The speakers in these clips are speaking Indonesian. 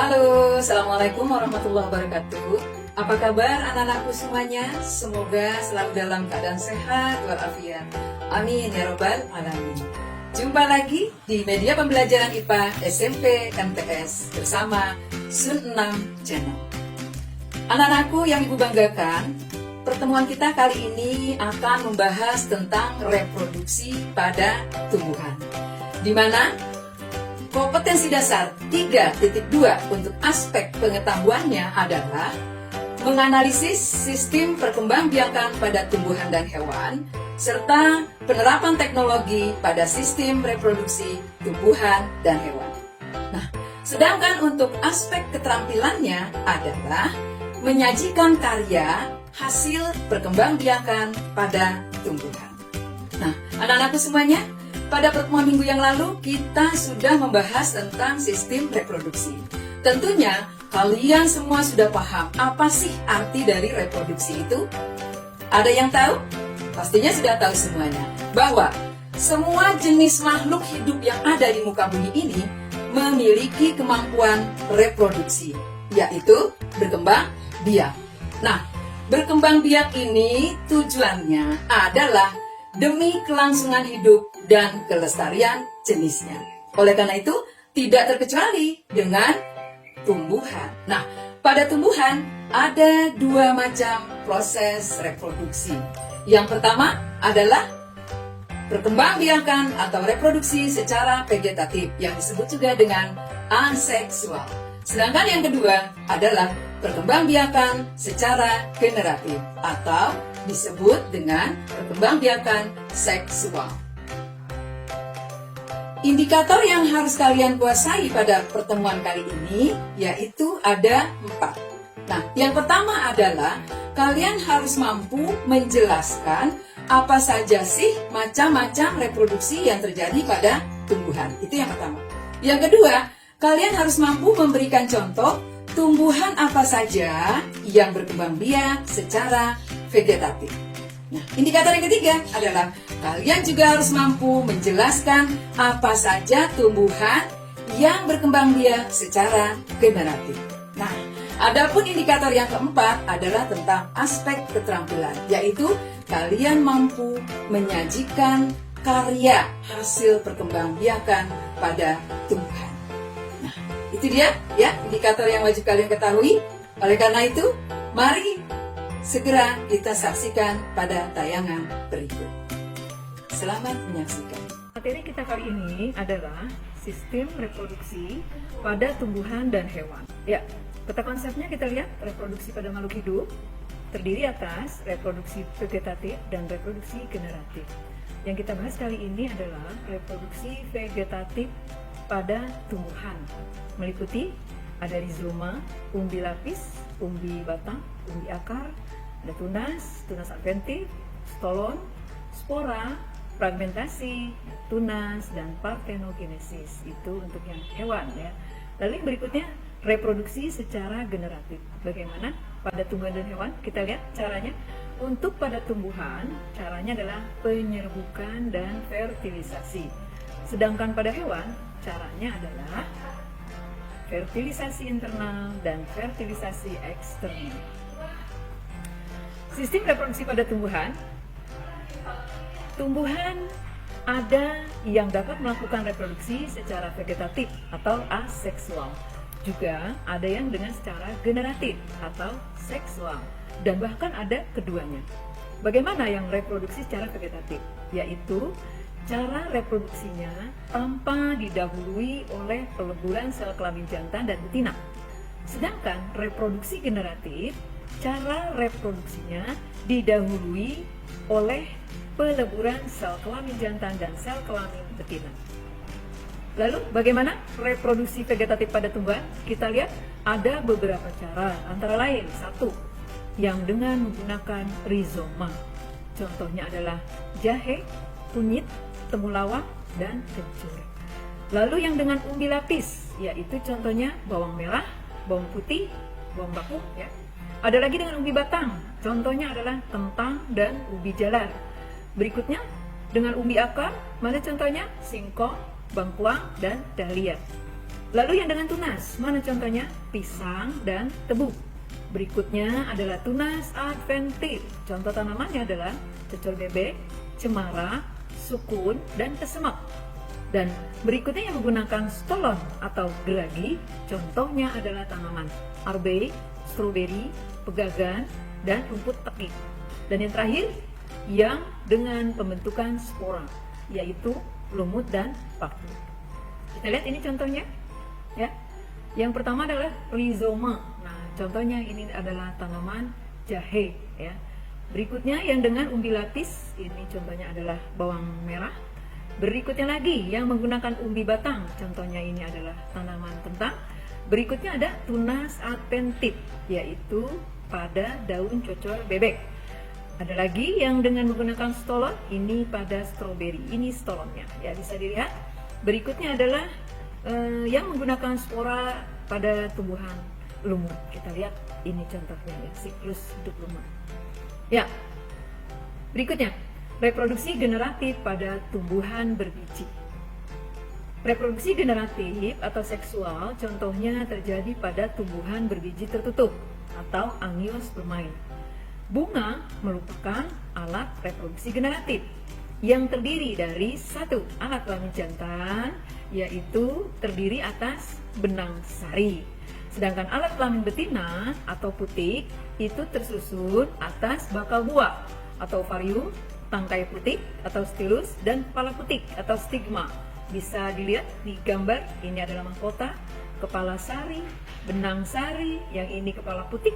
Halo, Assalamualaikum warahmatullahi wabarakatuh. Apa kabar anak-anakku semuanya? Semoga selalu dalam keadaan sehat walafiat. Amin ya robbal alamin. Jumpa lagi di media pembelajaran IPA SMP MTS bersama Sun 6 Channel. Anak-anakku yang ibu banggakan, pertemuan kita kali ini akan membahas tentang reproduksi pada tumbuhan, di mana kompetensi dasar 3.2 untuk aspek pengetahuannya adalah menganalisis sistem perkembangbiakan pada tumbuhan dan hewan, serta penerapan teknologi pada sistem reproduksi tumbuhan dan hewan. Nah, sedangkan untuk aspek keterampilannya adalah menyajikan karya hasil perkembangbiakan pada tumbuhan. Nah, anak-anakku semuanya, pada pertemuan minggu yang lalu, kita sudah membahas tentang sistem reproduksi. Tentunya, kalian semua sudah paham apa sih arti dari reproduksi itu? Ada yang tahu? Pastinya sudah tahu semuanya. Bahwa semua jenis makhluk hidup yang ada di muka bumi ini memiliki kemampuan reproduksi, yaitu berkembang biak. Nah, berkembang biak ini tujuannya adalah demi kelangsungan hidup dan kelestarian jenisnya. Oleh karena itu, tidak terkecuali dengan tumbuhan. Nah, pada tumbuhan ada dua macam proses reproduksi. Yang pertama adalah perkembangbiakan atau reproduksi secara vegetatif, yang disebut juga dengan aseksual. Sedangkan yang kedua adalah perkembangbiakan secara generatif atau disebut dengan perkembangbiakan seksual. Indikator yang harus kalian kuasai pada pertemuan kali ini yaitu ada 4. Nah, yang pertama adalah kalian harus mampu menjelaskan apa saja sih macam-macam reproduksi yang terjadi pada tumbuhan. Itu yang pertama. Yang kedua, kalian harus mampu memberikan contoh tumbuhan apa saja yang berkembang biak secara vegetatif. Nah, indikator yang ketiga adalah kalian juga harus mampu menjelaskan apa saja tumbuhan yang berkembang biak secara generatif. Nah, adapun indikator yang keempat adalah tentang aspek keterampilan, yaitu kalian mampu menyajikan karya hasil perkembangbiakan pada tumbuhan. Nah, itu dia ya indikator yang wajib kalian ketahui. Oleh karena itu, mari segera kita saksikan pada tayangan berikut. Selamat menyaksikan. Materi kita kali ini adalah sistem reproduksi pada tumbuhan dan hewan. Ya, peta konsepnya kita lihat reproduksi pada makhluk hidup terdiri atas reproduksi vegetatif dan reproduksi generatif. Yang kita bahas kali ini adalah reproduksi vegetatif pada tumbuhan, meliputi ada rizoma, umbi lapis, umbi batang, umbi akar, ada tunas, tunas adventif, stolon, spora, fragmentasi, tunas, dan partenogenesis. Itu untuk yang hewan ya. Lalu yang berikutnya reproduksi secara generatif. Bagaimana pada tumbuhan dan hewan? Kita lihat caranya. Untuk pada tumbuhan, caranya adalah penyerbukan dan fertilisasi. Sedangkan pada hewan, caranya adalah fertilisasi internal dan fertilisasi eksternal. Sistem reproduksi pada tumbuhan ada yang dapat melakukan reproduksi secara vegetatif atau aseksual. Juga ada yang dengan secara generatif atau seksual. Dan bahkan ada keduanya. Bagaimana yang reproduksi secara vegetatif? Yaitu cara reproduksinya tanpa didahului oleh peleburan sel kelamin jantan dan betina. Sedangkan reproduksi generatif, cara reproduksinya didahului oleh peleburan sel kelamin jantan dan sel kelamin betina. Lalu bagaimana reproduksi vegetatif pada tumbuhan? Kita lihat ada beberapa cara, antara lain 1, yang dengan menggunakan rizoma. Contohnya adalah jahe, kunyit, temulawak, dan kencur. Lalu yang dengan umbi lapis, yaitu contohnya bawang merah, bawang putih, bawang bakung ya. Ada lagi dengan umbi batang, contohnya adalah kentang dan ubi jalar. Berikutnya dengan umbi akar, mana contohnya singkong, bengkuang, dan dahlia. Lalu yang dengan tunas, mana contohnya? Pisang dan tebu. Berikutnya adalah tunas adventif. Contoh tanamannya adalah cocol bebek, cemara, sukun, dan kesemak. Dan berikutnya yang menggunakan stolon atau geragi, contohnya adalah tanaman arbe, stroberi, pegagan, dan rumput teki. Dan yang terakhir, yang dengan pembentukan spora, yaitu lumut dan paku. Kita lihat ini contohnya, ya. Yang pertama adalah rhizoma. Nah, contohnya ini adalah tanaman jahe, ya. Berikutnya yang dengan umbi lapis, ini contohnya adalah bawang merah. Berikutnya lagi yang menggunakan umbi batang, contohnya ini adalah tanaman kentang. Berikutnya ada tunas adventif, yaitu pada daun cocol bebek. Ada lagi yang dengan menggunakan stolon, ini pada stroberi, ini stolonnya, ya bisa dilihat. Berikutnya adalah yang menggunakan spora pada tumbuhan lumut. Kita lihat ini contohnya, ya, siklus hidup lumut. Ya, berikutnya reproduksi generatif pada tumbuhan berbiji. Reproduksi generatif atau seksual contohnya terjadi pada tumbuhan berbiji tertutup atau angiospermae. Bunga merupakan alat reproduksi generatif yang terdiri dari satu alat kelamin jantan, yaitu terdiri atas benang sari. Sedangkan alat kelamin betina atau putik itu tersusun atas bakal buah atau ovarium, tangkai putik atau stilus, dan kepala putik atau stigma. Bisa dilihat di gambar, ini adalah mahkota, kepala sari, benang sari, yang ini kepala putik.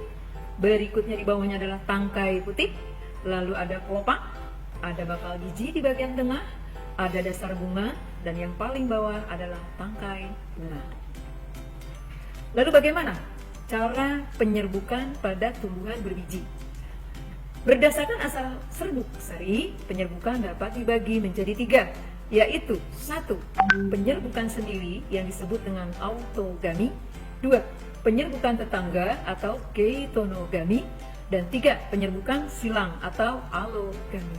Berikutnya di bawahnya adalah tangkai putik, lalu ada kelopak, ada bakal biji di bagian tengah, ada dasar bunga, dan yang paling bawah adalah tangkai bunga. Lalu bagaimana cara penyerbukan pada tumbuhan berbiji? Berdasarkan asal serbuk sari, penyerbukan dapat dibagi menjadi 3, yaitu 1. Penyerbukan sendiri yang disebut dengan autogami, 2. Penyerbukan tetangga atau geitonogami, dan 3. Penyerbukan silang atau allogami.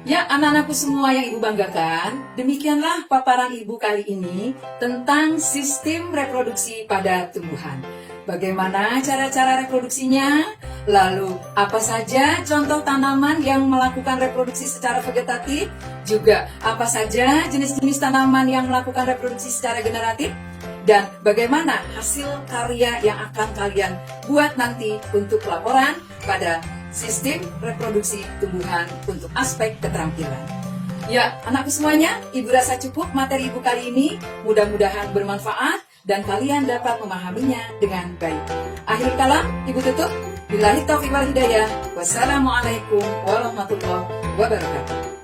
Ya, anak-anakku semua yang Ibu banggakan, demikianlah paparan Ibu kali ini tentang sistem reproduksi pada tumbuhan. Bagaimana cara-cara reproduksinya? Lalu, apa saja contoh tanaman yang melakukan reproduksi secara vegetatif? Juga, apa saja jenis-jenis tanaman yang melakukan reproduksi secara generatif? Dan bagaimana hasil karya yang akan kalian buat nanti untuk laporan pada sistem reproduksi tumbuhan untuk aspek keterampilan. Ya, anakku semuanya, Ibu rasa cukup materi Ibu kali ini. Mudah-mudahan bermanfaat dan kalian dapat memahaminya dengan baik. Akhir kalam, Ibu tutup. Billahi taufiq wal hidayah. Wassalamualaikum warahmatullahi wabarakatuh.